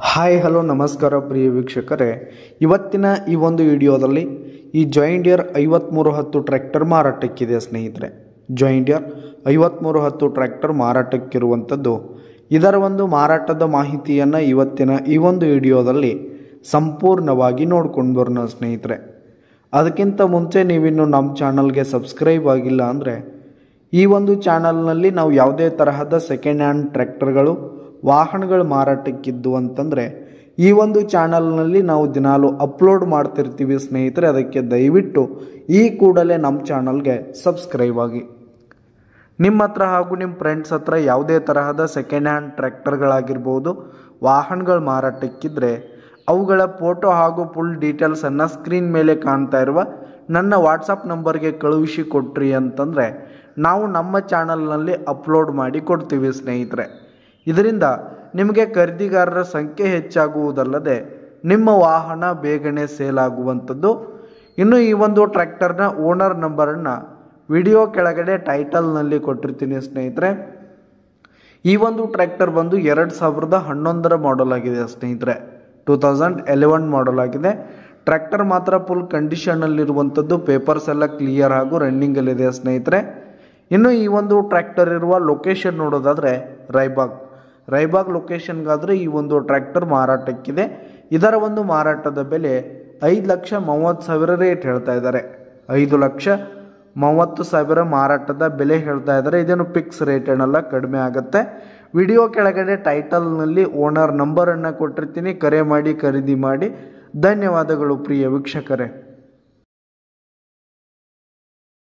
Hi hello ನಮಸ್ಕಾರ ಪ್ರಿಯ ವೀಕ್ಷಕರೇ, ಇವತ್ತಿನ ಈ ಒಂದು ವಿಡಿಯೋದಲ್ಲಿ ಈ ಜಾಯಿಂಡಿಯರ್ 5310 ಟ್ರ್ಯಾಕ್ಟರ್ ಮಾರಾಟಕ್ಕಿದೆ ಸ್ನೇಹಿತರೆ. ಜಾಯಿಂಡಿಯರ್ 5310 ಟ್ರ್ಯಾಕ್ಟರ್ ಮಾರಾಟಕ್ಕಿರುವಂಥದ್ದು. ಇದರ ಒಂದು ಮಾರಾಟದ ಮಾಹಿತಿಯನ್ನು ಇವತ್ತಿನ ಈ ಒಂದು ವಿಡಿಯೋದಲ್ಲಿ ಸಂಪೂರ್ಣವಾಗಿ ನೋಡ್ಕೊಂಡು ಬರೋಣ ಸ್ನೇಹಿತರೆ. ಅದಕ್ಕಿಂತ ಮುಂಚೆ ನೀವಿನ್ನು ನಮ್ಮ ಚಾನಲ್ಗೆ ಸಬ್ಸ್ಕ್ರೈಬ್ ಆಗಿಲ್ಲ ಅಂದರೆ ಈ ಒಂದು ಚಾನಲ್ನಲ್ಲಿ ನಾವು ಯಾವುದೇ ತರಹದ ಸೆಕೆಂಡ್ ಹ್ಯಾಂಡ್ ಟ್ರ್ಯಾಕ್ಟರ್ಗಳು ವಾಹನಗಳು ಮಾರಾಟಕ್ಕಿದ್ದು ಅಂತಂದರೆ ಈ ಒಂದು ಚಾನಲ್ನಲ್ಲಿ ನಾವು ದಿನಾಲು ಅಪ್ಲೋಡ್ ಮಾಡ್ತಿರ್ತೀವಿ ಸ್ನೇಹಿತರೆ. ಅದಕ್ಕೆ ದಯವಿಟ್ಟು ಈ ಕೂಡಲೇ ನಮ್ಮ ಚಾನಲ್ಗೆ ಸಬ್ಸ್ಕ್ರೈಬ್ ಆಗಿ. ನಿಮ್ಮ ಹತ್ರ ಹಾಗೂ ನಿಮ್ಮ ಫ್ರೆಂಡ್ಸ್ ಹತ್ರ ಯಾವುದೇ ತರಹದ ಸೆಕೆಂಡ್ ಹ್ಯಾಂಡ್ ಟ್ರ್ಯಾಕ್ಟರ್ಗಳಾಗಿರ್ಬೋದು ವಾಹನಗಳು ಮಾರಾಟಕ್ಕಿದ್ರೆ ಅವುಗಳ ಫೋಟೋ ಹಾಗೂ ಫುಲ್ ಡೀಟೇಲ್ಸನ್ನು ಸ್ಕ್ರೀನ್ ಮೇಲೆ ಕಾಣ್ತಾ ಇರುವ ನನ್ನ ವಾಟ್ಸಪ್ ನಂಬರ್ಗೆ ಕಳುಹಿಸಿ ಕೊಟ್ರಿ ಅಂತಂದರೆ ನಾವು ನಮ್ಮ ಚಾನಲ್ನಲ್ಲಿ ಅಪ್ಲೋಡ್ ಮಾಡಿ ಕೊಡ್ತೀವಿ ಸ್ನೇಹಿತರೆ. ಇದರಿಂದ ನಿಮಗೆ ಖರೀದಿಗಾರರ ಸಂಖ್ಯೆ ಹೆಚ್ಚಾಗುವುದಲ್ಲದೆ ನಿಮ್ಮ ವಾಹನ ಬೇಗನೆ ಸೇಲ್ ಆಗುವಂಥದ್ದು. ಇನ್ನು ಈ ಒಂದು ಟ್ರ್ಯಾಕ್ಟರ್ನ ಓನರ್ ನಂಬರನ್ನು ವಿಡಿಯೋ ಕೆಳಗಡೆ ಟೈಟಲ್ನಲ್ಲಿ ಕೊಟ್ಟಿರ್ತೀನಿ ಸ್ನೇಹಿತರೆ. ಈ ಒಂದು ಟ್ರ್ಯಾಕ್ಟರ್ ಬಂದು 2011 ಮಾಡೆಲ್ ಆಗಿದೆ ಸ್ನೇಹಿತರೆ. 2011 ಮಾಡೆಲ್ ಆಗಿದೆ. ಟ್ರ್ಯಾಕ್ಟರ್ ಮಾತ್ರ ಫುಲ್ ಕಂಡೀಷನಲ್ಲಿರುವಂಥದ್ದು. ಪೇಪರ್ಸ್ ಎಲ್ಲ ಕ್ಲಿಯರ್ ಹಾಗೂ ರನ್ನಿಂಗಲ್ಲಿದೆ ಸ್ನೇಹಿತರೆ. ಇನ್ನು ಈ ಒಂದು ಟ್ರ್ಯಾಕ್ಟರ್ ಇರುವ ಲೊಕೇಶನ್ ನೋಡೋದಾದರೆ ರಾಯಬಾಗ್ ಲೊಕೇಶನ್ಗಾದರೆ ಈ ಒಂದು ಟ್ರ್ಯಾಕ್ಟರ್ ಮಾರಾಟಕ್ಕಿದೆ. ಇದರ ಒಂದು ಮಾರಾಟದ ಬೆಲೆ 5,30,000 ರೇಟ್ ಹೇಳ್ತಾ ಇದ್ದಾರೆ. 5,30,000 ಮಾರಾಟದ ಬೆಲೆ ಹೇಳ್ತಾ ಇದ್ದಾರೆ. ಇದೇನು ಫಿಕ್ಸ್ ರೇಟ್ ಏನಲ್ಲ, ಕಡಿಮೆ ಆಗುತ್ತೆ. ವಿಡಿಯೋ ಕೆಳಗಡೆ ಟೈಟಲ್ನಲ್ಲಿ ಓನರ್ ನಂಬರನ್ನು ಕೊಟ್ಟಿರ್ತೀನಿ. ಕರೆ ಮಾಡಿ ಖರೀದಿ ಮಾಡಿ. ಧನ್ಯವಾದಗಳು ಪ್ರಿಯ ವೀಕ್ಷಕರೇ.